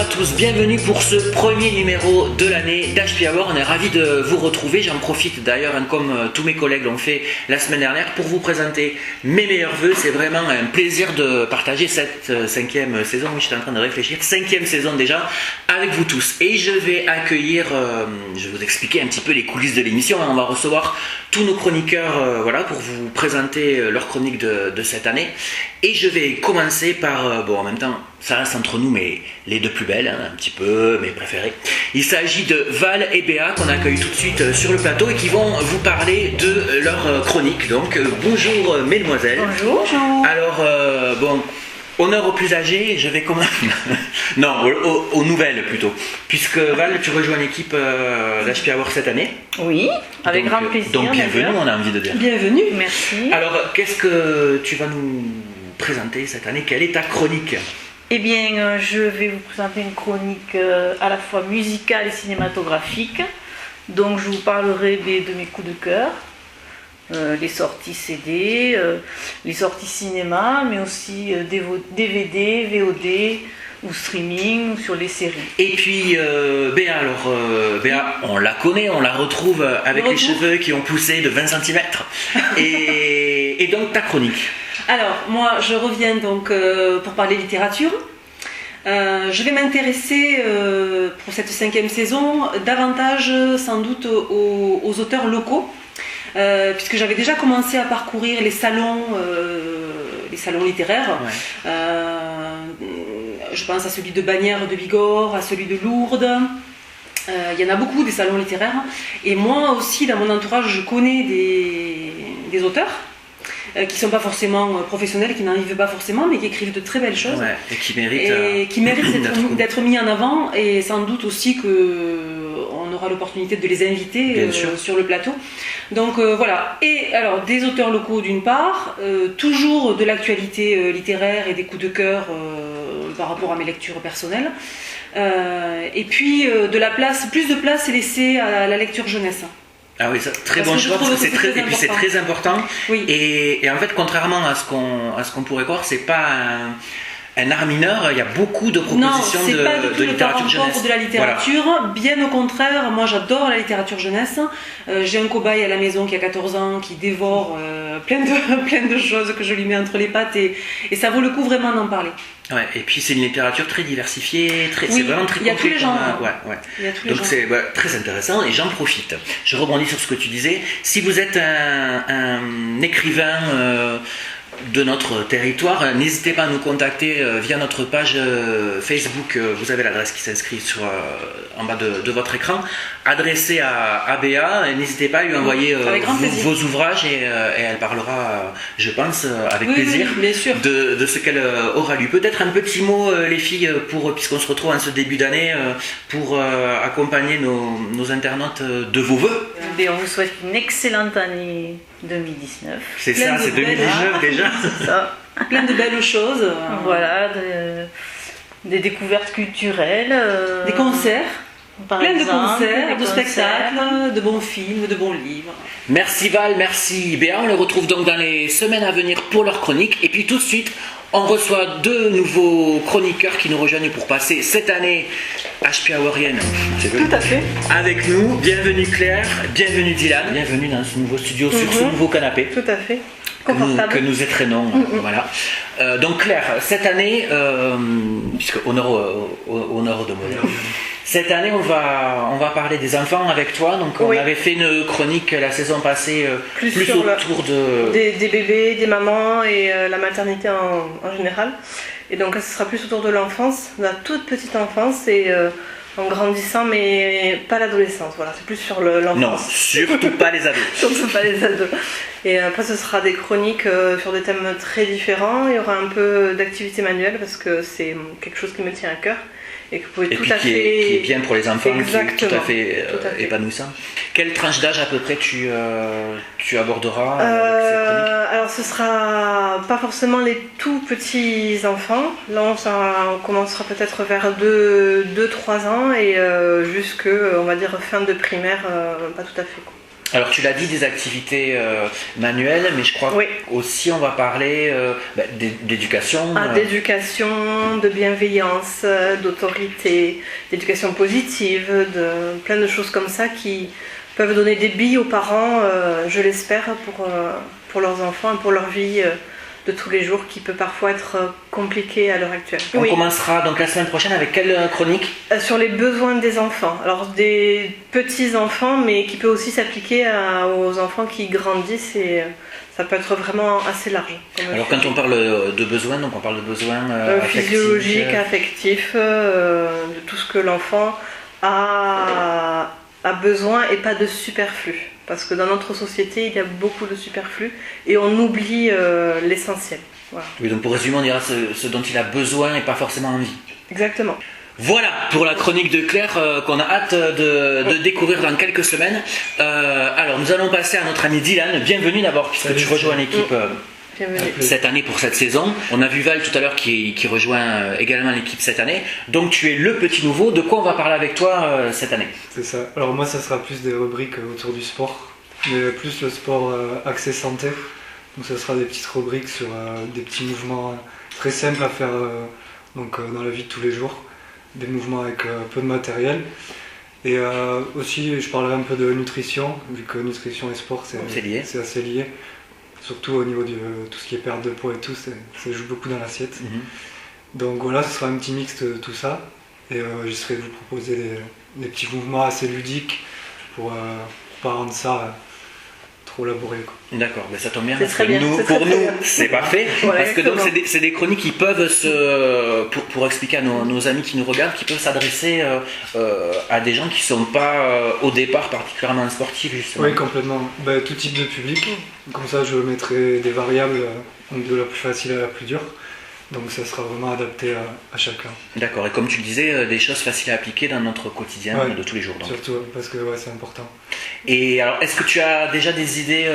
à tous, bienvenue pour ce premier numéro de l'année d'HP Hour. On est ravis de vous retrouver. J'en profite d'ailleurs, comme tous mes collègues l'ont fait la semaine dernière, pour vous présenter mes meilleurs vœux. C'est vraiment un plaisir de partager cette cinquième saison. Oui, j'étais en train de réfléchir. Cinquième saison déjà avec vous tous. Et je vais accueillir, je vais vous expliquer un petit peu les coulisses de l'émission. On va recevoir tous nos chroniqueurs pour vous présenter leur chronique de cette année. Et je vais commencer par, en même temps, ça reste entre nous, mais les deux plus belles, un petit peu, mes préférées. Il s'agit de Val et Béa qu'on accueille tout de suite sur le plateau et qui vont vous parler de leur chronique. Donc, bonjour mesdemoiselles. Bonjour. Alors, honneur aux plus âgés, je vais commencer. Non, aux nouvelles plutôt. Puisque Val, tu rejoins l'équipe d'HP Hour cette année. Oui, avec grand plaisir. Donc bienvenue, on a envie de dire. Bienvenue, merci. Alors, qu'est-ce que tu vas nous présenter cette année? Quelle est ta chronique? Eh bien, je vais vous présenter une chronique à la fois musicale et cinématographique. Donc, je vous parlerai de mes coups de cœur. Les sorties CD, les sorties cinéma, mais aussi DVD, VOD ou streaming, ou sur les séries. Et puis Béa, Béa, on la connaît, on la retrouve avec les cheveux qui ont poussé de 20 cm. Et donc ta chronique. Alors, moi je reviens donc pour parler littérature. Je vais m'intéresser pour cette cinquième saison davantage sans doute aux auteurs locaux. Puisque j'avais déjà commencé à parcourir les salons littéraires. Ouais. Je pense à celui de Bagnères de Bigorre, à celui de Lourdes. Il y en a beaucoup des salons littéraires. Et moi aussi, dans mon entourage, je connais des auteurs qui ne sont pas forcément professionnels, qui n'en vivent pas forcément, mais qui écrivent de très belles choses. Ouais, et qui méritent d'être mis en avant, et sans doute aussi qu'on aura l'opportunité de les inviter sur le plateau. Donc voilà. Et alors, des auteurs locaux d'une part, toujours de l'actualité littéraire et des coups de cœur par rapport à mes lectures personnelles. Et puis plus de place est laissée à la lecture jeunesse. Ah oui, ça, très bon choix, parce que c'est très important. Oui. Et en fait, contrairement à ce qu'on pourrait croire, c'est pas un art mineur. Il y a beaucoup de propositions de littérature jeunesse. De la littérature, voilà. Bien au contraire, moi j'adore la littérature jeunesse. J'ai un cobaye à la maison qui a 14 ans, qui dévore plein de choses que je lui mets entre les pattes, et ça vaut le coup vraiment d'en parler. Ouais, et puis c'est une littérature très diversifiée, c'est vraiment très complet. Il y a tous les genres. Donc c'est très intéressant, et j'en profite. Je rebondis sur ce que tu disais. Si vous êtes un écrivain de notre territoire, n'hésitez pas à nous contacter via notre page Facebook. Vous avez l'adresse qui s'inscrit en bas de votre écran, adressée à Béa, et n'hésitez pas à lui envoyer vos ouvrages, et elle parlera, je pense, avec plaisir bien sûr. de ce qu'elle aura lu. Peut-être un petit mot, les filles, puisqu'on se retrouve en ce début d'année, pour accompagner nos internautes de vos vœux. On vous souhaite une excellente année 2019. C'est ça, c'est 2019 déjà. C'est ça. Plein de belles choses. Voilà, des découvertes culturelles. Des concerts. Plein de concerts, de concerts. spectacles, de bons films, de bons livres. Merci Val, merci Béa. On les retrouve donc dans les semaines à venir pour leur chronique. Et puis tout de suite, on reçoit deux nouveaux chroniqueurs qui nous rejoignent pour passer cette année HP Hourienne. Tout à fait. Avec nous, bienvenue Claire, bienvenue Dylan, bienvenue dans ce nouveau studio, sur ce nouveau canapé. Tout à fait. Que nous étrenons. Voilà. Donc Claire, cette année, puisque honneur de modèle. Cette année, on va parler des enfants avec toi. Donc, on avait fait une chronique la saison passée plus autour des bébés, des mamans et la maternité en général. Et donc, ce sera plus autour de l'enfance, de la toute petite enfance, et en grandissant, mais pas l'adolescence. Voilà, c'est plus sur l'enfance. Non, surtout pas les ados. Surtout pas les ados. Et après, ce sera des chroniques sur des thèmes très différents. Il y aura un peu d'activité manuelle parce que c'est quelque chose qui me tient à cœur. Et que vous pouvez qui est bien pour les enfants, exactement, qui est tout à fait épanouissant. Quelle tranche d'âge à peu près tu aborderas avec ces chroniques? Alors ce sera pas forcément les tout petits enfants. Là on commencera peut-être vers 2-3 ans et jusque on va dire fin de primaire, pas tout à fait. Alors tu l'as dit, des activités manuelles, mais je crois aussi on va parler d'éducation. D'éducation, de bienveillance, d'autorité, d'éducation positive, de plein de choses comme ça qui peuvent donner des billes aux parents, je l'espère, pour leurs enfants et pour leur vie de tous les jours qui peut parfois être compliquée à l'heure actuelle. On commencera donc la semaine prochaine avec quelle chronique ? Sur les besoins des enfants. Alors des petits enfants, mais qui peut aussi s'appliquer aux enfants qui grandissent et ça peut être vraiment assez large. Alors quand on parle de besoins, donc on parle de besoins physiologiques, affectifs, de tout ce que l'enfant a besoin et pas de superflu. Parce que dans notre société, il y a beaucoup de superflu et on oublie l'essentiel. Voilà. Oui, donc pour résumer, on dira ce dont il a besoin et pas forcément envie. Exactement. Voilà pour la chronique de Claire qu'on a hâte de découvrir dans quelques semaines. Alors nous allons passer à notre ami Dylan. Bienvenue d'abord puisque tu rejoins l'équipe cette année pour cette saison. On a vu Val tout à l'heure qui rejoint également l'équipe cette année. Donc tu es le petit nouveau. De quoi on va parler avec toi cette année ? C'est ça. Alors moi ça sera plus des rubriques autour du sport, mais plus le sport axé santé. Donc ça sera des petites rubriques sur des petits mouvements très simples à faire dans la vie de tous les jours. Des mouvements avec peu de matériel. Et aussi je parlerai un peu de nutrition, vu que nutrition et sport c'est assez lié. Surtout au niveau de tout ce qui est perte de poids et tout, ça joue beaucoup dans l'assiette. Donc voilà, ce sera un petit mix de tout ça. Et j'essaierai de vous proposer des petits mouvements assez ludiques pour pas rendre ça trop laborieux. D'accord, ça tombe bien parce que pour nous c'est parfait. Parce que donc c'est des chroniques qui peuvent pour expliquer à nos amis qui nous regardent, qui peuvent s'adresser à des gens qui ne sont pas au départ particulièrement sportifs justement. Oui, complètement. Tout type de public. Comme ça je mettrai des variables de la plus facile à la plus dure. Donc ça sera vraiment adapté à chacun. D'accord, et comme tu le disais, des choses faciles à appliquer dans notre quotidien de tous les jours. Donc. Surtout parce que c'est important. Et alors, est-ce que tu as déjà des idées,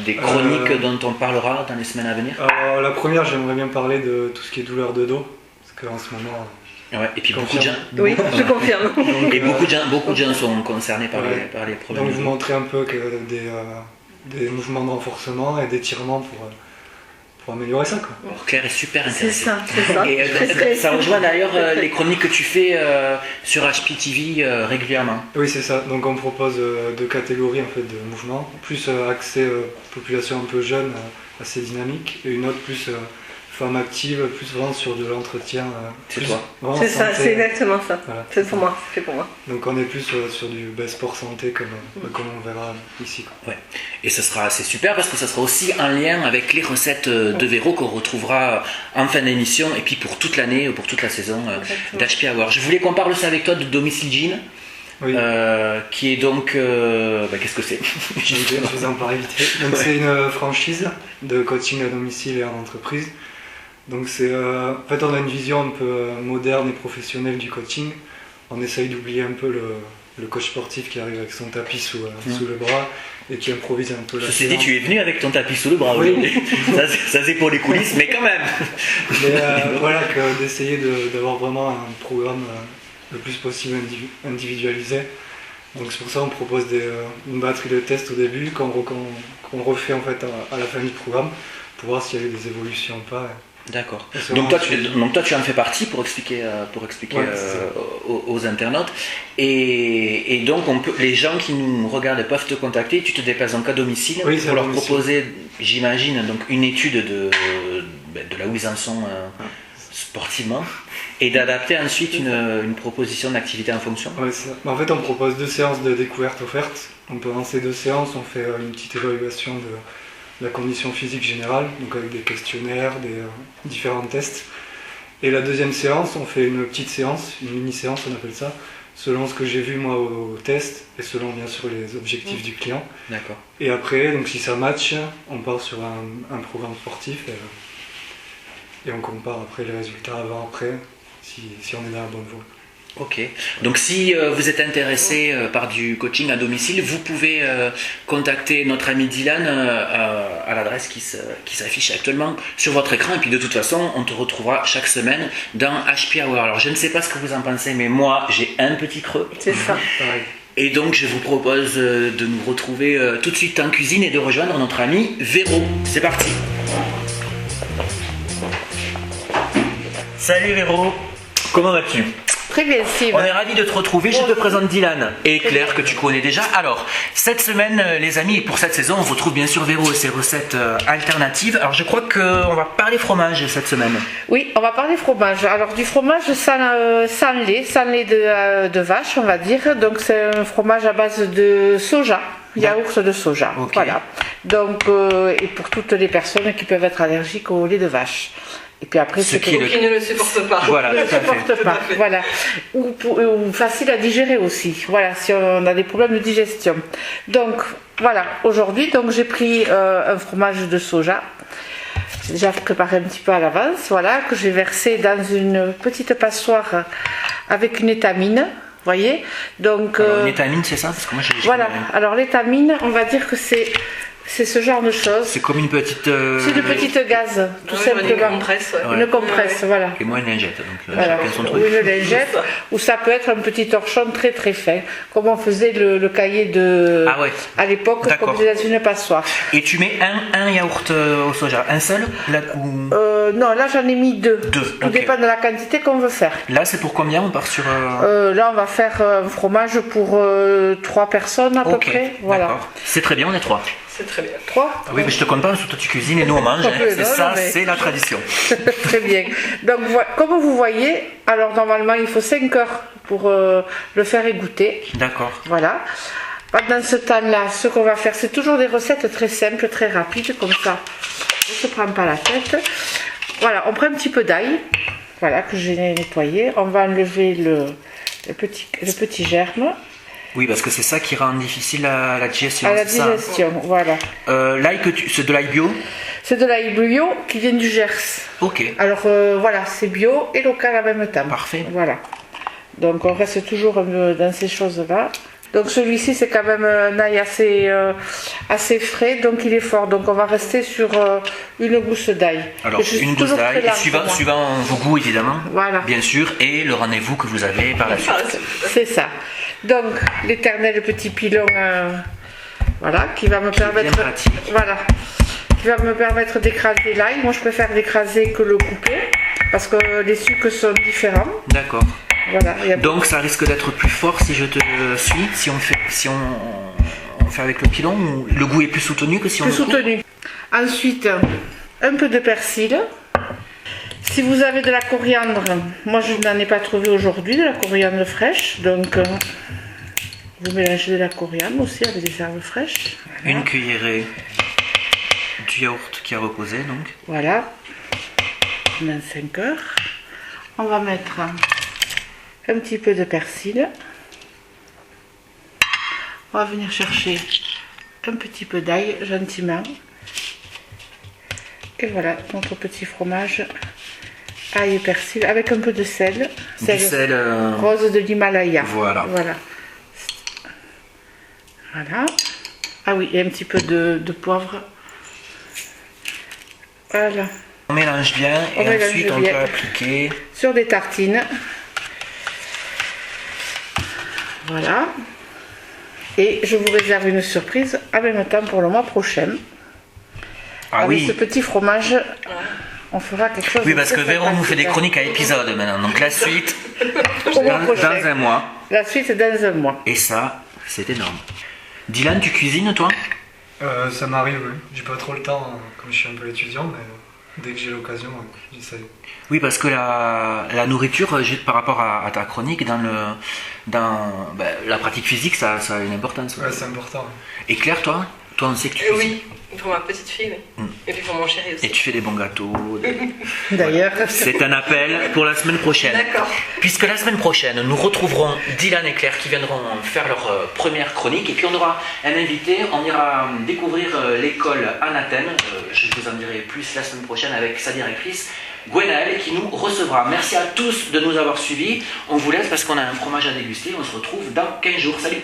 des chroniques dont on parlera dans les semaines à venir ? Alors, la première, j'aimerais bien parler de tout ce qui est douleur de dos, parce qu'en ce moment... Ouais, et puis beaucoup de gens... Oui, je confirme. Et beaucoup de gens sont concernés par les problèmes. Donc vous montrer un peu que des mouvements de renforcement et d'étirement pour améliorer ça, quoi. Claire est super intéressée. C'est ça. Et ça rejoint d'ailleurs les chroniques que tu fais sur HPTV régulièrement. Oui, c'est ça. Donc on propose deux catégories en fait de mouvements, plus axé population un peu jeune, assez dynamique, et une autre plus femme active, plus vraiment sur de l'entretien. C'est toi. C'est ça, c'est exactement ça. Voilà, c'est pour moi, c'est pour moi. Donc on est plus sur du sport santé comme on verra ici, quoi. Ouais. Et c'est super parce que ça sera aussi en lien avec les recettes de Véro qu'on retrouvera en fin d'émission et puis pour toute l'année ou pour toute la saison d'HP Hour. Je voulais qu'on parle aussi avec toi de Domicile Gym. Oui. Qui est donc... qu'est-ce que c'est ? Je vous en parle vite. Donc c'est une franchise de coaching à domicile et en entreprise. Donc en fait on a une vision un peu moderne et professionnelle du coaching. On essaye d'oublier un peu le coach sportif qui arrive avec son tapis sous le bras et qui improvise un peu la séance. Ceci dit, tu es venu avec ton tapis sous le bras aujourd'hui. Ça c'est pour les coulisses, mais quand même. Mais voilà, d'essayer d'avoir vraiment un programme le plus possible individualisé. Donc c'est pour ça qu'on propose une batterie de tests au début, qu'on refait en fait à la fin du programme pour voir s'il y a eu des évolutions ou pas. D'accord. Donc toi tu en fais partie pour expliquer aux internautes. Et donc les gens qui nous regardent peuvent te contacter. Tu te déplaces donc à domicile pour leur proposer, j'imagine, donc une étude de là où ils en sont sportivement et d'adapter ensuite une proposition d'activité en fonction. Ouais, c'est ça. En fait, on propose 2 séances de découverte offertes. Donc pendant ces 2 séances, on fait une petite évaluation de la condition physique générale, donc avec des questionnaires, des différents tests. Et la deuxième séance, on fait une petite séance, une mini-séance on appelle ça, selon ce que j'ai vu moi au test et selon bien sûr les objectifs du client. D'accord. Et après, donc si ça match, on part sur un programme sportif et on compare après les résultats avant-après si on est dans la bonne voie. Ok, donc si vous êtes intéressé par du coaching à domicile, vous pouvez contacter notre ami Dylan à l'adresse qui s'affiche actuellement sur votre écran. Et puis de toute façon, on te retrouvera chaque semaine dans HP Hour. Alors je ne sais pas ce que vous en pensez, mais moi j'ai un petit creux. C'est ça. Et donc je vous propose de nous retrouver tout de suite en cuisine et de rejoindre notre ami Véro. C'est parti. Salut Véro, comment vas-tu? Très bien, Steve. On est ravis de te retrouver. Je te présente Dylan et Claire que tu connais déjà. Alors, cette semaine, les amis, et pour cette saison, on retrouve bien sûr Véro et ses recettes alternatives. Alors, je crois qu'on va parler fromage cette semaine. Oui, on va parler fromage. Alors, du fromage sans lait de vache, on va dire. Donc, c'est un fromage à base de soja. Yaourt de soja. Okay. Voilà. Donc, et pour toutes les personnes qui peuvent être allergiques au lait de vache. Et puis après, qui ne le supporte pas. Voilà, ne le supporte pas. Voilà. Ou facile à digérer aussi. Voilà, si on a des problèmes de digestion. Donc, voilà. Aujourd'hui, donc j'ai pris un fromage de soja. J'ai déjà préparé un petit peu à l'avance. Voilà, que j'ai versé dans une petite passoire avec une étamine. Vous voyez, donc alors, une étamine, c'est ça? Parce que moi, voilà. Alors l'étamine, on va dire que c'est ce genre de choses. C'est comme une petite. C'est une petite gaze, tout simplement. Une compresse. Ouais. Une compresse, voilà. Et moi, une lingette. Donc, Voilà. chacun son truc. Ou une lingette, ou ça peut être un petit torchon très très fin, comme on faisait le cahier de. Ah ouais. À l'époque, comme dans une passoire. Et tu mets un yaourt au soja, un seul ou... Non, là j'en ai mis deux. Deux, Tout ok. dépend de la quantité qu'on veut faire. Là, c'est pour combien? On part sur. Là, on va faire un fromage pour 3 personnes à peu près. Voilà. D'accord. C'est très bien, on est 3. C'est très bien. 3 Oui, mais je te compte pas, parce que toi tu cuisines et nous on mange. Hein. Oui, C'est non, ça, mais- c'est la tradition. Très bien. Donc, comme vous voyez, alors normalement il faut 5 heures pour le faire égoutter. D'accord. Voilà. Pendant ce temps-là, ce qu'on va faire, c'est toujours des recettes très simples, très rapides, comme ça. On ne se prend pas la tête. Voilà, on prend un petit peu d'ail, voilà, que j'ai nettoyé. On va enlever le petit germe Oui, parce que c'est ça qui rend difficile la digestion. à la c'est ça, hein. digestion. Voilà. L'ail c'est de l'ail bio? C'est de l'ail bio qui vient du Gers. Ok. Alors voilà, c'est bio et local en même temps. Parfait. Voilà. Donc on reste toujours dans ces choses-là. Donc celui-ci c'est quand même un ail assez frais, donc il est fort. Donc on va rester sur une gousse d'ail. Alors, Je suis une gousse toujours d'ail, très lente, moi. suivant vos goûts évidemment. Voilà. Bien sûr, et le rendez-vous que vous avez par la suite. C'est ça. Donc l'éternel petit pilon, voilà, qui va me permettre, bien pratique. voilà, qui va me permettre d'écraser l'ail. Moi je préfère l'écraser que le couper parce que les sucres sont différents. D'accord. Voilà. Il y a Donc ça risque d'être plus fort si je te suis, si on fait avec le pilon, ou le goût est plus soutenu que si on plus le coupe. soutenu. Ensuite, un peu de persil. Si vous avez de la coriandre, moi je n'en ai pas trouvé aujourd'hui, de la coriandre fraîche, donc vous mélangez de la coriandre aussi avec des herbes fraîches. Voilà. Une cuillerée du yaourt qui a reposé donc. Voilà, pendant 5 heures. On va mettre un petit peu de persil. On va venir chercher un petit peu d'ail gentiment. Et voilà notre petit fromage ail et persil avec un peu de sel. Du sel. Rose de l'Himalaya. Voilà. Voilà. Voilà. Ah oui, et un petit peu de poivre. Voilà. On mélange bien On et mélange ensuite on bien. peut appliquer. Sur des tartines. Voilà. Et je vous réserve une surprise en même temps pour le mois prochain. Ah Avec oui. ce petit fromage, on fera quelque chose. Oui, de parce que très Véro nous fait des sympathique. chroniques à épisode maintenant. Donc la suite Au mois dans prochain. un mois. La suite dans un mois. Et ça, c'est énorme. Dylan, tu cuisines toi? Ça m'arrive, oui. J'ai pas trop le temps, comme je suis un peu étudiant, mais dès que j'ai l'occasion, j'essaye. Oui, parce que la nourriture, par rapport à ta chronique, dans la pratique physique, ça a une importance. Ouais, c'est important. Et Claire, toi on sait que tu cuisines. Oui, pour ma petite fille, oui. Et puis pour mon chéri aussi. Et tu fais des bons gâteaux. D'ailleurs, C'est un appel pour la semaine prochaine. D'accord. Puisque la semaine prochaine, nous retrouverons Dylan et Claire qui viendront faire leur première chronique. Et puis on aura un invité, on ira découvrir l'école Anathème. Je vous en dirai plus la semaine prochaine avec sa directrice, Gwenaëlle, qui nous recevra. Merci à tous de nous avoir suivis. On vous laisse parce qu'on a un fromage à déguster. On se retrouve dans 15 jours. Salut!